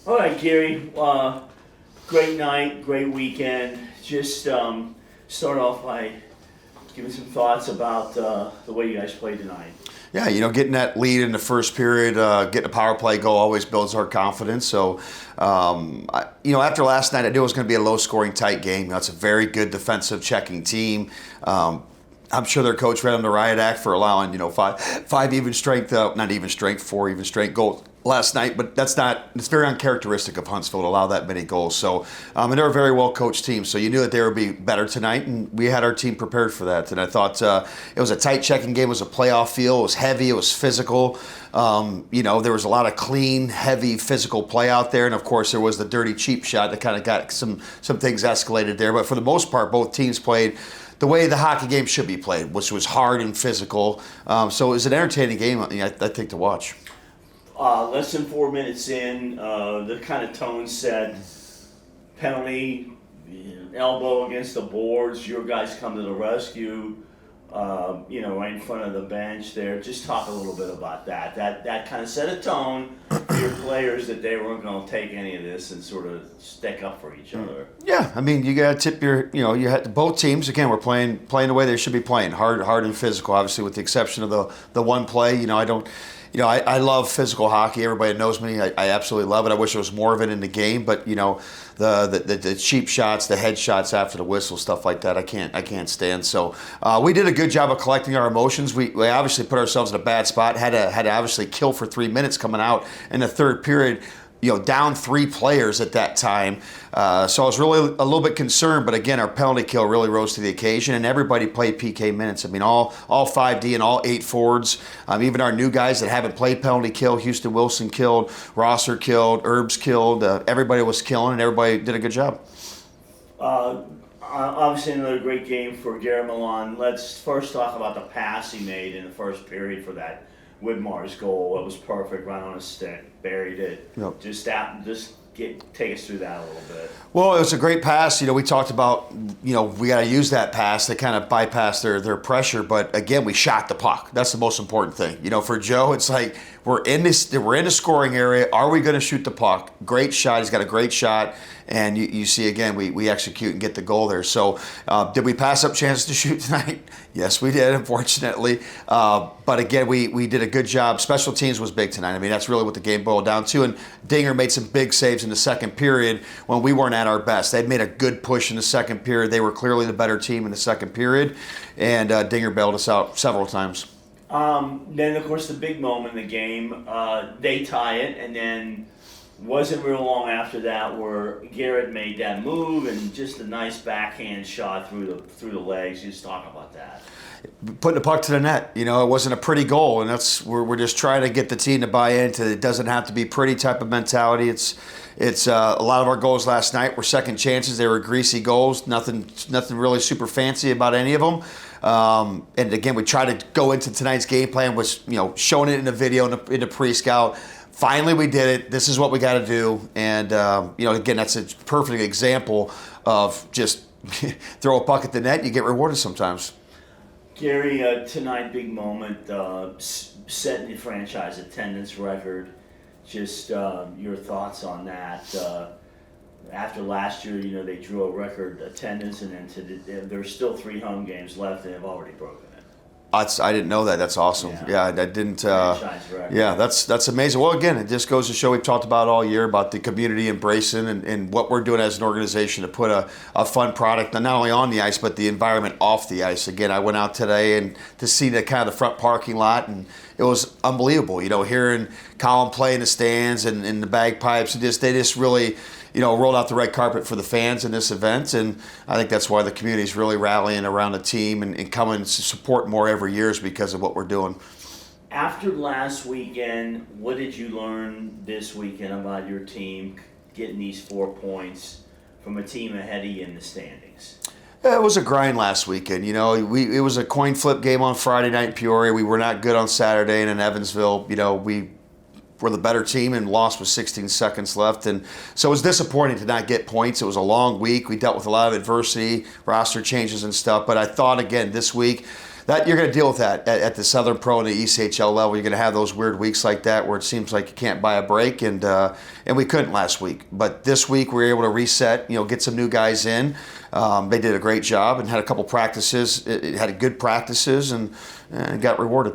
All right, Gary. Great night, great weekend. Just start off by giving some thoughts about the way you guys played tonight. Yeah, getting that lead in the first period, getting a power play goal always builds our confidence. So, after last night, I knew it was going to be a low-scoring, tight game. It's a very good defensive checking team. I'm sure their coach read them the riot act for allowing, five even strength, not even strength, four even strength goals last night. But it's very uncharacteristic of Huntsville to allow that many goals. So, and they're a very well coached team. So you knew that they would be better tonight, and we had our team prepared for that. And I thought it was a tight checking game. It was a playoff feel. It was heavy. It was physical. There was a lot of clean, heavy, physical play out there. And of course, there was the dirty, cheap shot that kind of got some things escalated there. But for the most part, both teams played the way the hockey game should be played, which was hard and physical. So it was an entertaining game, I think, to watch. Less than 4 minutes in, the kind of tone set, penalty, elbow against the boards. Your guys come to the rescue. Right in front of the bench there. Just talk a little bit about that. That kind of set a tone for your players that they weren't going to take any of this and sort of stick up for each other. Yeah, I mean, you got to tip your, you had both teams, again, were playing the way they should be playing, hard and physical, obviously, with the exception of the one play. I love physical hockey. Everybody knows me. I absolutely love it. I wish there was more of it in the game, but the cheap shots, the head shots after the whistle, stuff like that, I can't stand. So we did a good job of collecting our emotions. We obviously put ourselves in a bad spot. Had to obviously kill for 3 minutes coming out in the third period. Down 3 players at that time. So I was really a little bit concerned, but again, our penalty kill really rose to the occasion, and everybody played PK minutes. I mean, all 5D and all 8 forwards, even our new guys that haven't played penalty kill, Houston Wilson killed, Rosser killed, Herbs killed, everybody was killing, and everybody did a good job. Obviously, another great game for Gary Milan. Let's first talk about the pass he made in the first period for that Widmar's goal. It was perfect, right on his stick, buried it. Yep. Take us through that a little bit. Well, it was a great pass. We talked about, we got to use that pass to kind of bypass their pressure. But again, we shot the puck. That's the most important thing. For Joe, it's like we're in the scoring area. Are we going to shoot the puck? Great shot. He's got a great shot. And you see, again, we execute and get the goal there. So did we pass up chances to shoot tonight? Yes, we did, unfortunately. But again, we did a good job. Special teams was big tonight. I mean, that's really what the game boiled down to. And Dinger made some big saves in the second period when we weren't at our best. They'd made a good push in the second period. They were clearly the better team in the second period. And Dinger bailed us out several times. Then, of course, the big moment in the game, they tie it, and then wasn't real long after that where Garrett made that move and just a nice backhand shot through the legs. Just talk about that. Putting the puck to the net, it wasn't a pretty goal, and we're just trying to get the team to buy into. It doesn't have to be pretty type of mentality. It's a lot of our goals last night were second chances. They were greasy goals. Nothing really super fancy about any of them. And again, we tried to go into tonight's game plan was showing it in the video in the pre-scout. Finally, we did it. This is what we got to do. And, again, that's a perfect example of just throw a puck at the net and you get rewarded sometimes. Gary, tonight, big moment, setting the franchise attendance record. Just your thoughts on that. After last year, they drew a record attendance, and then there's still 3 home games left, and they've already broken it. I didn't know that. That's awesome. Yeah, I didn't. Yeah, that's amazing. Well, again, it just goes to show we've talked about all year about the community embracing and what we're doing as an organization to put a fun product not only on the ice but the environment off the ice. Again, I went out today and to see the kind of the front parking lot, and it was unbelievable. Hearing Colin play in the stands and the bagpipes, they just really rolled out the red carpet for the fans in this event, and I think that's why the community is really rallying around the team and coming to support more every year is because of what we're doing. After last weekend, what did you learn this weekend about your team getting these 4 points from a team ahead of you in the standings? Yeah, it was a grind last weekend. It was a coin flip game on Friday night in Peoria. We were not good on Saturday, and in Evansville, we were the better team and lost with 16 seconds left. And so it was disappointing to not get points. It was a long week. We dealt with a lot of adversity, roster changes and stuff. But I thought, again, this week That you're going to deal with that at the Southern Pro and the ECHL level. You're going to have those weird weeks like that where it seems like you can't buy a break, and we couldn't last week. But this week we were able to reset, get some new guys in. They did a great job and had a couple practices. It had good practices and got rewarded.